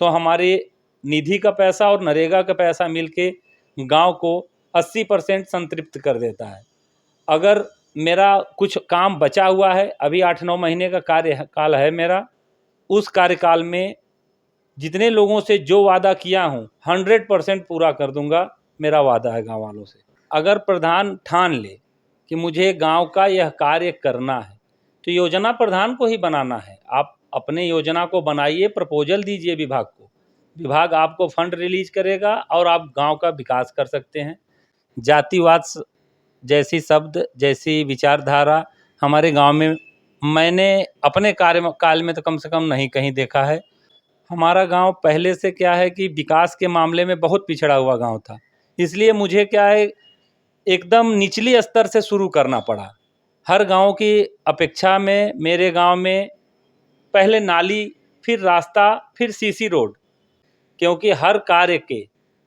तो हमारे निधि का पैसा और नरेगा का पैसा मिलके गांव को 80% संतृप्त कर देता है। अगर मेरा कुछ काम बचा हुआ है, अभी 8-9 महीने का कार्यकाल है मेरा, उस कार्यकाल में जितने लोगों से जो वादा किया हूँ 100% पूरा कर दूंगा, मेरा वादा है गांव वालों से। अगर प्रधान ठान ले कि मुझे गांव का यह कार्य करना है तो योजना प्रधान को ही बनाना है। आप अपने योजना को बनाइए, प्रपोजल दीजिए विभाग को, विभाग आपको फंड रिलीज करेगा और आप गांव का विकास कर सकते हैं। जातिवाद जैसी शब्द, जैसी विचारधारा हमारे गांव में मैंने अपने कार्यकाल में तो कम से कम नहीं कहीं देखा है। हमारा गांव पहले से क्या है कि विकास के मामले में बहुत पिछड़ा हुआ गांव था, इसलिए मुझे क्या है एकदम निचली स्तर से शुरू करना पड़ा। हर गांव की अपेक्षा में मेरे गांव में पहले नाली, फिर रास्ता, फिर सीसी रोड, क्योंकि हर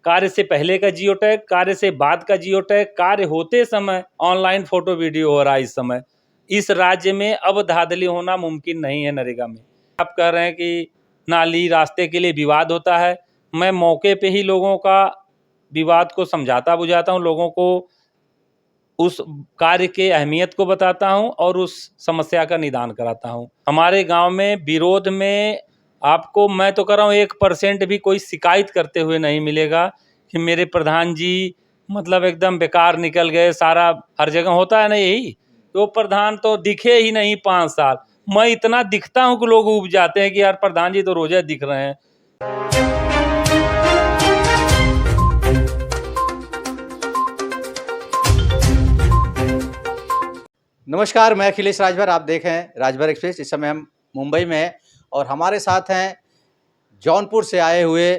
कार्य से पहले का जियो टैग, कार्य से बाद का जियो टैग, कार्य होते समय ऑनलाइन फोटो वीडियो हो रहा है। इस समय इस राज्य में अब धांधली होना मुमकिन नहीं है नरेगा में। आप कह रहे हैं कि नाली रास्ते के लिए विवाद होता है, मैं मौके पे ही लोगों का विवाद को समझाता बुझाता हूँ, लोगों को उस कार्य के अहमियत को बताता हूँ और उस समस्या का निदान कराता हूँ। हमारे गांव में विरोध में आपको मैं तो कह रहा हूँ 1% भी कोई शिकायत करते हुए नहीं मिलेगा कि मेरे प्रधान जी मतलब एकदम बेकार निकल गए। सारा हर जगह होता है ना यही, तो प्रधान तो दिखे ही नहीं 5 साल। मैं इतना दिखता हूँ कि लोग उब जाते हैं कि यार प्रधान जी तो रोजे दिख रहे हैं। नमस्कार, मैं अखिलेश राजभर। आप देख रहे हैं राजभर एक्सप्रेस। इस समय हम मुंबई में हैं और हमारे साथ हैं जौनपुर से आए हुए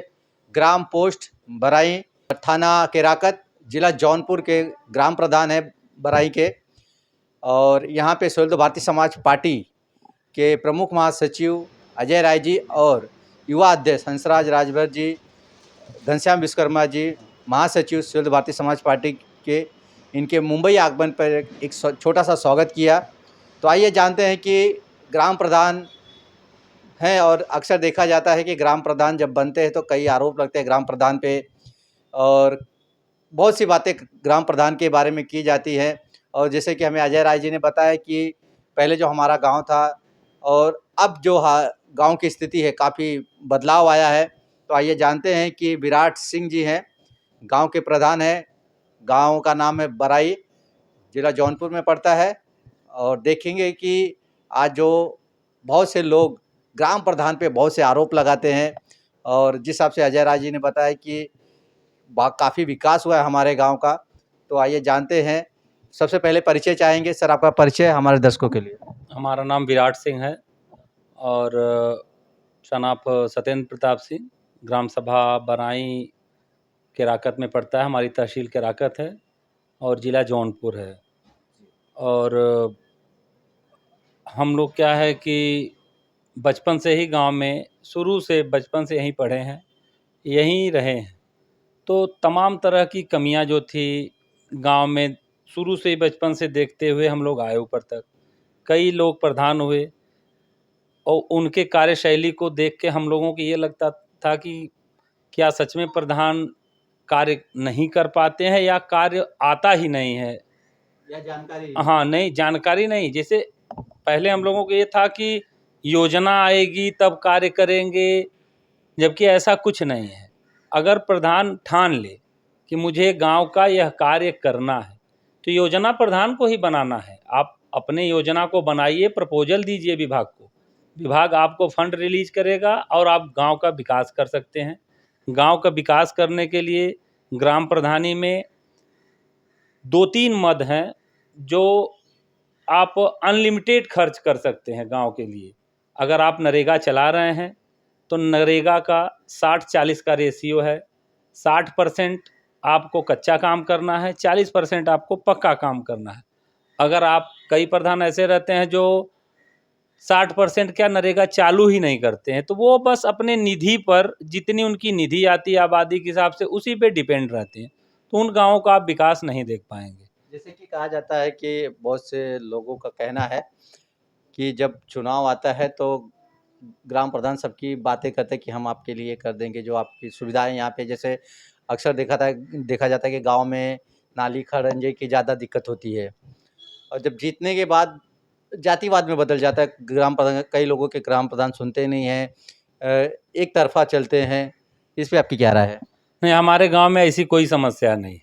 ग्राम पोस्ट बराई, थाना केराकत, जिला जौनपुर के ग्राम प्रधान है बराई के, और यहाँ पे स्वतंत्र भारतीय समाज पार्टी के प्रमुख महासचिव अजय राय जी और युवा अध्यक्ष हंसराज राजभर जी, घनश्याम विश्वकर्मा जी, महासचिव स्वतंत्र भारतीय समाज पार्टी के, इनके मुंबई आगमन पर एक छोटा सा स्वागत किया। तो आइए जानते हैं कि ग्राम प्रधान हैं, और अक्सर देखा जाता है कि ग्राम प्रधान जब बनते हैं तो कई आरोप लगते हैं ग्राम प्रधान पे, और बहुत सी बातें ग्राम प्रधान के बारे में की जाती हैं। और जैसे कि हमें अजय राय जी ने बताया कि पहले जो हमारा गांव था और अब जो गांव की स्थिति है, काफ़ी बदलाव आया है। तो आइए जानते हैं कि विराट सिंह जी हैं, गांव के प्रधान हैं। गांव का नाम है बराई, जिला जौनपुर में पड़ता है। और देखेंगे कि आज जो बहुत से लोग ग्राम प्रधान पे बहुत से आरोप लगाते हैं, और जिस हिसाब से अजय राय जी ने बताया कि काफ़ी विकास हुआ है हमारे गांव का। तो आइए जानते हैं। सबसे पहले परिचय चाहेंगे सर, आपका परिचय हमारे दर्शकों के लिए। हमारा नाम विराट सिंह है और शनाफ सत्येंद्र प्रताप सिंह, ग्राम सभा बराई केराकत में पड़ता है। हमारी तहसील केराकत है और ज़िला जौनपुर है। और हम लोग क्या है कि बचपन से ही गांव में, शुरू से बचपन से यहीं पढ़े हैं, यहीं रहे हैं। तो तमाम तरह की कमियां जो थी गांव में, शुरू से ही बचपन से देखते हुए हम लोग आए ऊपर तक। कई लोग प्रधान हुए और उनके कार्यशैली को देख के हम लोगों को ये लगता था कि क्या सच में प्रधान कार्य नहीं कर पाते हैं या कार्य आता ही नहीं है, या जानकारी? हाँ नहीं, जानकारी नहीं। जैसे पहले हम लोगों को ये था कि योजना आएगी तब कार्य करेंगे, जबकि ऐसा कुछ नहीं है। अगर प्रधान ठान ले कि मुझे गांव का यह कार्य करना है तो योजना प्रधान को ही बनाना है। आप अपने योजना को बनाइए, प्रपोजल दीजिए विभाग को, विभाग आपको फंड रिलीज करेगा और आप गांव का विकास कर सकते हैं। गांव का विकास करने के लिए ग्राम प्रधानी में 2-3 मद हैं जो आप अनलिमिटेड खर्च कर सकते हैं गांव के लिए। अगर आप नरेगा चला रहे हैं तो नरेगा का 60-40 का रेशियो है। 60% आपको कच्चा काम करना है, 40% आपको पक्का काम करना है। अगर आप, कई प्रधान ऐसे रहते हैं जो 60% क्या नरेगा चालू ही नहीं करते हैं, तो वो बस अपने निधि पर, जितनी उनकी निधि आती है आबादी के हिसाब से, उसी पे डिपेंड रहते हैं। तो उन गाँवों का आप विकास नहीं देख पाएंगे। जैसे कि कहा जाता है कि बहुत से लोगों का कहना है कि जब चुनाव आता है तो ग्राम प्रधान सबकी बातें करते हैं कि हम आपके लिए कर देंगे, जो आपकी सुविधाएं यहाँ पे, जैसे अक्सर देखा जाता है कि गांव में नाली खरंजे की ज़्यादा दिक्कत होती है, और जब जीतने के बाद जातिवाद में बदल जाता है। ग्राम प्रधान, कई लोगों के ग्राम प्रधान सुनते नहीं हैं, एक तरफा चलते हैं। इस पे आपकी क्या राय है? नहीं, हमारे गांव में ऐसी कोई समस्या नहीं।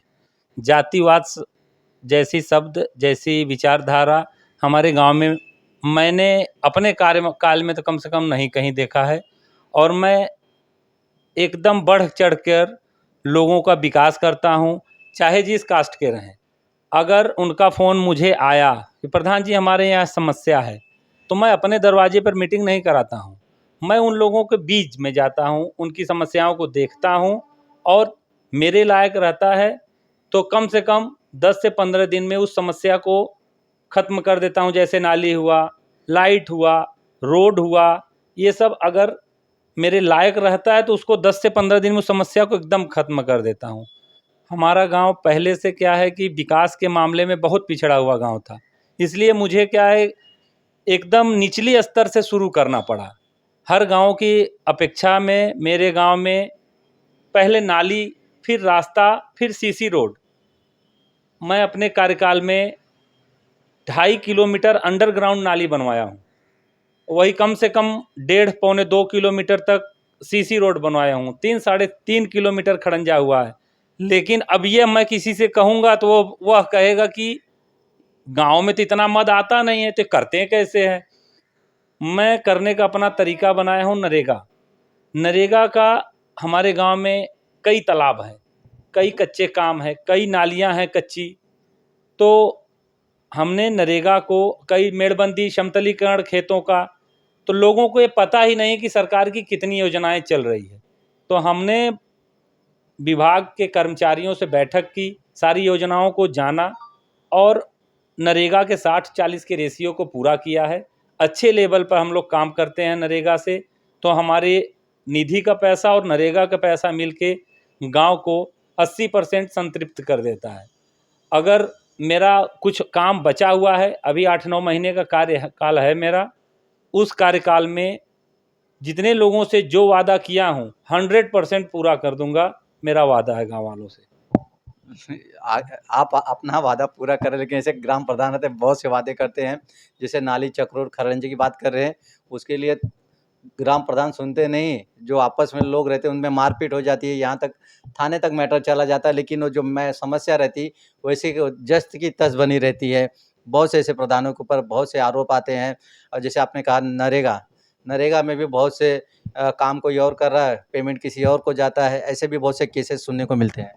जातिवाद जैसी शब्द, जैसी विचारधारा हमारे गांव में मैंने अपने काल में तो कम से कम नहीं कहीं देखा है। और मैं एकदम बढ़ चढ़ कर लोगों का विकास करता हूं, चाहे जिस कास्ट के रहें। अगर उनका फ़ोन मुझे आया कि प्रधान जी हमारे यहाँ समस्या है, तो मैं अपने दरवाजे पर मीटिंग नहीं कराता हूँ। मैं उन लोगों के बीच में जाता हूँ, उनकी समस्याओं को देखता हूँ, और मेरे लायक रहता है तो कम से कम 10 से 15 दिन में उस समस्या को ख़त्म कर देता हूँ। जैसे नाली हुआ, लाइट हुआ, रोड हुआ, ये सब अगर मेरे लायक रहता है तो उसको 10 से 15 दिन में उस समस्या को एकदम ख़त्म कर देता हूँ। हमारा गांव पहले से क्या है कि विकास के मामले में बहुत पिछड़ा हुआ गांव था, इसलिए मुझे क्या है एकदम निचली स्तर से शुरू करना पड़ा। हर गांव की अपेक्षा में मेरे गांव में पहले नाली, फिर रास्ता, फिर सीसी रोड। मैं अपने कार्यकाल में 2.5 किलोमीटर अंडरग्राउंड नाली बनवाया हूँ। वही कम से कम 1.5-2 किलोमीटर तक सीसी रोड बनवाया हूँ। 3-3.5 किलोमीटर खड़ंजा हुआ है। लेकिन अब ये मैं किसी से कहूँगा तो वह कहेगा कि गांव में तो इतना मद आता नहीं है, तो करते कैसे हैं। मैं करने का अपना तरीका बनाया हूँ नरेगा। नरेगा का हमारे गांव में कई तालाब हैं, कई कच्चे काम हैं, कई नालियां हैं कच्ची। तो हमने नरेगा को कई मेड़बंदी, समतलीकरण खेतों का, तो लोगों को ये पता ही नहीं कि सरकार की कितनी योजनाएं चल रही है। तो हमने विभाग के कर्मचारियों से बैठक की, सारी योजनाओं को जाना और नरेगा के 60-40 के रेशियो को पूरा किया है। अच्छे लेवल पर हम लोग काम करते हैं नरेगा से। तो हमारे निधि का पैसा और नरेगा का पैसा मिलके गांव को 80% संतृप्त कर देता है। अगर मेरा कुछ काम बचा हुआ है, अभी 8-9 महीने का कार्यकाल है मेरा, उस कार्यकाल में जितने लोगों से जो वादा किया हूँ 100% पूरा कर दूंगा, मेरा वादा है गाँव वालों से। आप अपना वादा पूरा कर रहे हैं, लेकिन ऐसे ग्राम प्रधान रहते हैं, बहुत से वादे करते हैं। जैसे नाली, चक्रोड, खरंजे की बात कर रहे हैं, उसके लिए ग्राम प्रधान सुनते नहीं। जो आपस में लोग रहते हैं उनमें मारपीट हो जाती है, यहाँ तक थाने तक मैटर चला जाता है। लेकिन वो जो मैं समस्या रहती वैसे जस्त की तस बनी रहती है। बहुत से ऐसे प्रधानों के ऊपर बहुत से आरोप आते हैं। और जैसे आपने कहा नरेगा में भी बहुत से काम कोई और कर रहा है, पेमेंट किसी और को जाता है। ऐसे भी बहुत से केसेस सुनने को मिलते हैं।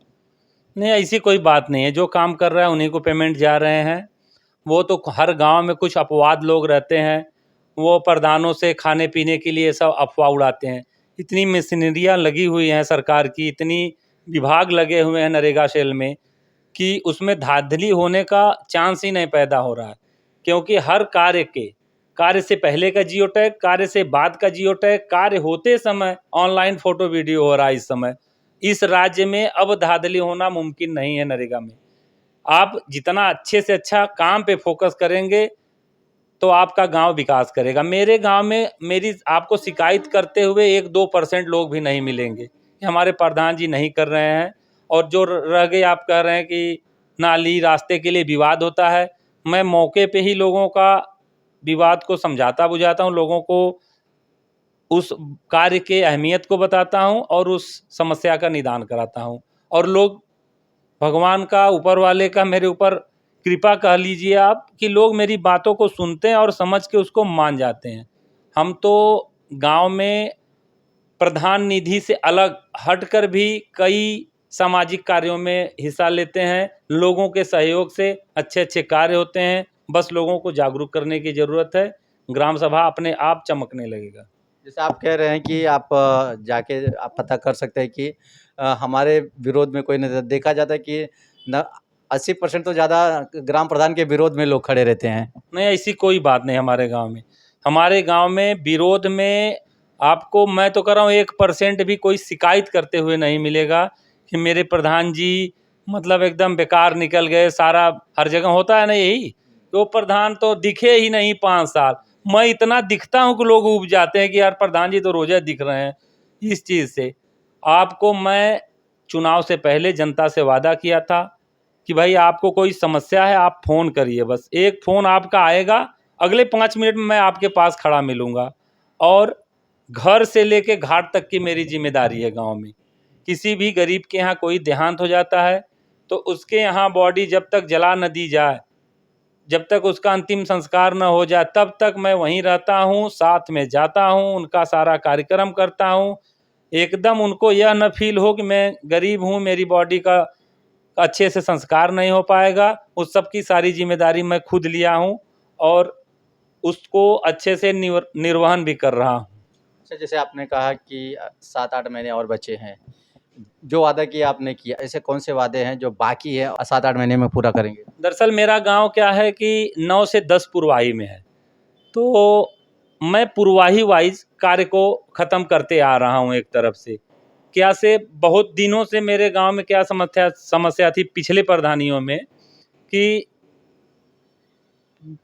नहीं, ऐसी कोई बात नहीं है। जो काम कर रहा है उन्हीं को पेमेंट जा रहे हैं। वो तो हर गांव में कुछ अपवाद लोग रहते हैं, वो प्रधानों से खाने पीने के लिए सब अफवाह उड़ाते हैं। इतनी मशीनरियाँ लगी हुई हैं सरकार की, इतनी विभाग लगे हुए हैं नरेगा सेल में, कि उसमें धांधली होने का चांस ही नहीं पैदा हो रहा है। क्योंकि हर कार्य से पहले का जियो टैग, कार्य से बाद का जियो टैग, कार्य होते समय ऑनलाइन फोटो वीडियो हो रहा है। इस समय इस राज्य में अब धांधली होना मुमकिन नहीं है। नरेगा में आप जितना अच्छे से अच्छा काम पे फोकस करेंगे तो आपका गांव विकास करेगा। मेरे गांव में मेरी आपको शिकायत करते हुए 1-2% लोग भी नहीं मिलेंगे कि हमारे प्रधान जी नहीं कर रहे हैं। और जो रह गए, आप कह रहे हैं कि नाली रास्ते के लिए विवाद होता है, मैं मौके पे ही लोगों का विवाद को समझाता बुझाता हूँ, लोगों को उस कार्य के अहमियत को बताता हूँ और उस समस्या का निदान कराता हूँ। और लोग, भगवान का, ऊपर वाले का मेरे ऊपर कृपा कह लीजिए आप, कि लोग मेरी बातों को सुनते हैं और समझ के उसको मान जाते हैं। हम तो गांव में प्रधान निधि से अलग हटकर भी कई सामाजिक कार्यों में हिस्सा लेते हैं। लोगों के सहयोग से अच्छे अच्छे कार्य होते हैं। बस लोगों को जागरूक करने की ज़रूरत है, ग्राम सभा अपने आप चमकने लगेगा। जैसे आप कह रहे हैं कि आप जाके आप पता कर सकते हैं कि हमारे विरोध में कोई नहीं। देखा जाता है कि न 80% तो ज़्यादा ग्राम प्रधान के विरोध में लोग खड़े रहते हैं। नहीं, ऐसी कोई बात नहीं हमारे गांव में। हमारे गांव में विरोध में आपको, मैं तो कर रहा हूँ, 1% भी कोई शिकायत करते हुए नहीं मिलेगा कि मेरे प्रधान जी मतलब एकदम बेकार निकल गए। सारा हर जगह होता है ना यही, तो प्रधान तो दिखे ही नहीं 5 साल। मैं इतना दिखता हूँ कि लोग ऊब जाते हैं कि यार प्रधान जी तो रोज़ दिख रहे हैं। इस चीज़ से आपको मैं चुनाव से पहले जनता से वादा किया था कि भाई आपको कोई समस्या है आप फ़ोन करिए, बस एक फ़ोन आपका आएगा, अगले 5 मिनट में मैं आपके पास खड़ा मिलूँगा। और घर से लेके घाट तक की मेरी जिम्मेदारी है गाँव में। किसी भी गरीब के यहाँ कोई देहांत हो जाता है तो उसके यहाँ बॉडी जब तक जला न दी जाए, जब तक उसका अंतिम संस्कार न हो जाए, तब तक मैं वहीं रहता हूँ, साथ में जाता हूँ, उनका सारा कार्यक्रम करता हूँ। एकदम उनको यह न फील हो कि मैं गरीब हूँ, मेरी बॉडी का अच्छे से संस्कार नहीं हो पाएगा। उस सब की सारी जिम्मेदारी मैं खुद लिया हूँ और उसको अच्छे से निर्वहन भी कर रहा हूँ। अच्छा, जैसे आपने कहा कि 7-8 महीने और बचे हैं, जो वादा किया आपने किया, ऐसे कौन से वादे हैं जो बाकी है 7-8 महीने में पूरा करेंगे? दरअसल मेरा गांव क्या है कि 9 से 10 पुरवाही में है, तो मैं पुरवाही वाइज कार्य को ख़त्म करते आ रहा हूं। एक तरफ से क्या से बहुत दिनों से मेरे गांव में क्या समस्या थी पिछले प्रधानियों में कि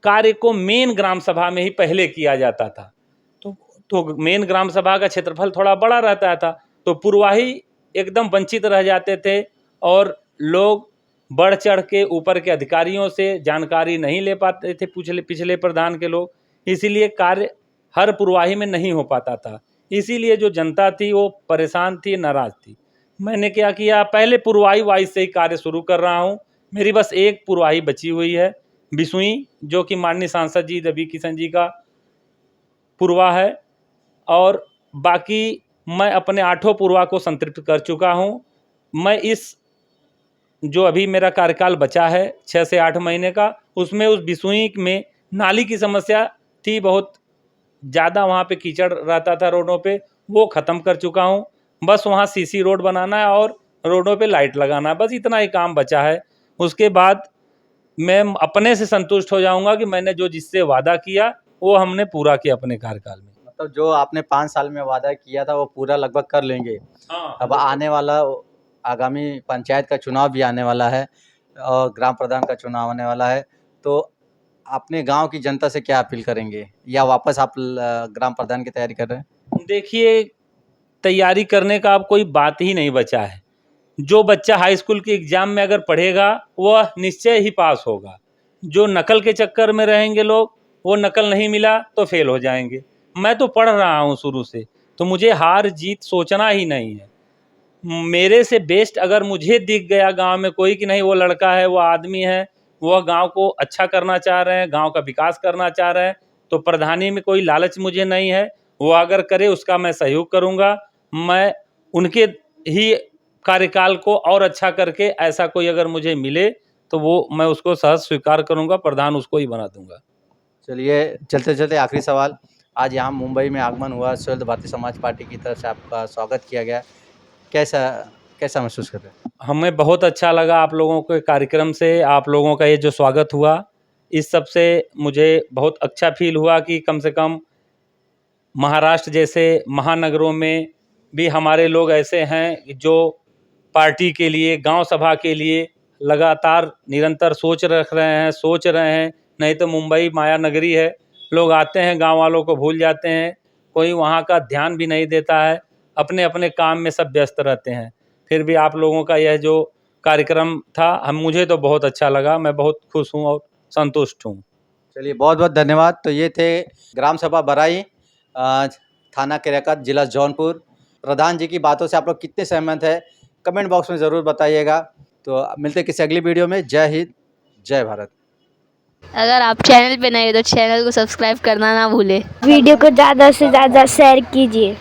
कार्य को मेन ग्राम सभा में ही पहले किया जाता था। तो मेन ग्राम सभा का क्षेत्रफल थोड़ा बड़ा रहता था, तो पुरवाही एकदम वंचित रह जाते थे और लोग बढ़ चढ़ के ऊपर के अधिकारियों से जानकारी नहीं ले पाते थे, पिछले प्रधान के लोग, इसीलिए कार्य हर पुरवाही में नहीं हो पाता था। इसीलिए जो जनता थी वो परेशान थी, नाराज़ थी। मैंने क्या किया, पहले पुरवाही वाइज से ही कार्य शुरू कर रहा हूँ। मेरी बस एक पुरवाही बची हुई है बिसुई, जो कि माननीय सांसद जी रवि किशन जी का पुरवा है, और बाकी मैं अपने 8 पुरवा को संतृप्त कर चुका हूँ। मैं इस जो अभी मेरा कार्यकाल बचा है 6 से 8 महीने का, उसमें उस बिसुई में नाली की समस्या थी, बहुत ज़्यादा वहाँ पे कीचड़ रहता था रोडों पे, वो ख़त्म कर चुका हूँ। बस वहाँ सीसी रोड बनाना है और रोडों पे लाइट लगाना है, बस इतना ही काम बचा है। उसके बाद मैं अपने से संतुष्ट हो जाऊँगा कि मैंने जो जिससे वादा किया वो हमने पूरा किया अपने कार्यकाल में। मतलब जो आपने 5 साल में वादा किया था वो पूरा लगभग कर लेंगे। हाँ, अब आने वाला आगामी पंचायत का चुनाव भी आने वाला है और ग्राम प्रधान का चुनाव आने वाला है, तो अपने गांव की जनता से क्या अपील करेंगे, या वापस आप ग्राम प्रधान की तैयारी कर रहे हैं? देखिए, तैयारी करने का अब कोई बात ही नहीं बचा है। जो बच्चा हाई स्कूल के एग्ज़ाम में अगर पढ़ेगा वह निश्चय ही पास होगा। जो नकल के चक्कर में रहेंगे लोग, वो नकल नहीं मिला तो फेल हो जाएंगे। मैं तो पढ़ रहा हूँ शुरू से, तो मुझे हार जीत सोचना ही नहीं है। मेरे से बेस्ट अगर मुझे दिख गया गांव में कोई कि नहीं वो लड़का है, वो आदमी है, वह गांव को अच्छा करना चाह रहे हैं, गांव का विकास करना चाह रहे हैं, तो प्रधानी में कोई लालच मुझे नहीं है। वो अगर करे उसका मैं सहयोग करूंगा। मैं उनके ही कार्यकाल को और अच्छा करके ऐसा कोई अगर मुझे मिले तो वो मैं उसको सहज स्वीकार करूंगा, प्रधान उसको ही बना दूंगा। चलिए, चलते चलते आखिरी सवाल, आज यहाँ मुंबई में आगमन हुआ, संयुक्त भारतीय समाज पार्टी की तरफ से आपका स्वागत किया गया, कैसा कैसा महसूस कर रहे हैं? हमें बहुत अच्छा लगा आप लोगों के कार्यक्रम से, आप लोगों का ये जो स्वागत हुआ, इस सब से मुझे बहुत अच्छा फील हुआ कि कम से कम महाराष्ट्र जैसे महानगरों में भी हमारे लोग ऐसे हैं जो पार्टी के लिए, गांव सभा के लिए लगातार निरंतर सोच रहे हैं। नहीं तो मुंबई माया नगरी है, लोग आते हैं गांव वालों को भूल जाते हैं, कोई वहां का ध्यान भी नहीं देता है, अपने अपने काम में सब व्यस्त रहते हैं। फिर भी आप लोगों का यह जो कार्यक्रम था मुझे तो बहुत अच्छा लगा, मैं बहुत खुश हूँ और संतुष्ट हूँ। चलिए, बहुत बहुत धन्यवाद। तो ये थे ग्राम सभा बराई, थाना केराकत, जिला जौनपुर। प्रधान जी की बातों से आप लोग कितने सहमत हैं, कमेंट बॉक्स में ज़रूर बताइएगा। तो मिलते हैं किसी अगली वीडियो में। जय हिंद, जय भारत। अगर आप चैनल पे नए हो तो चैनल को सब्सक्राइब करना ना भूलें। वीडियो को ज़्यादा से ज़्यादा शेयर कीजिए।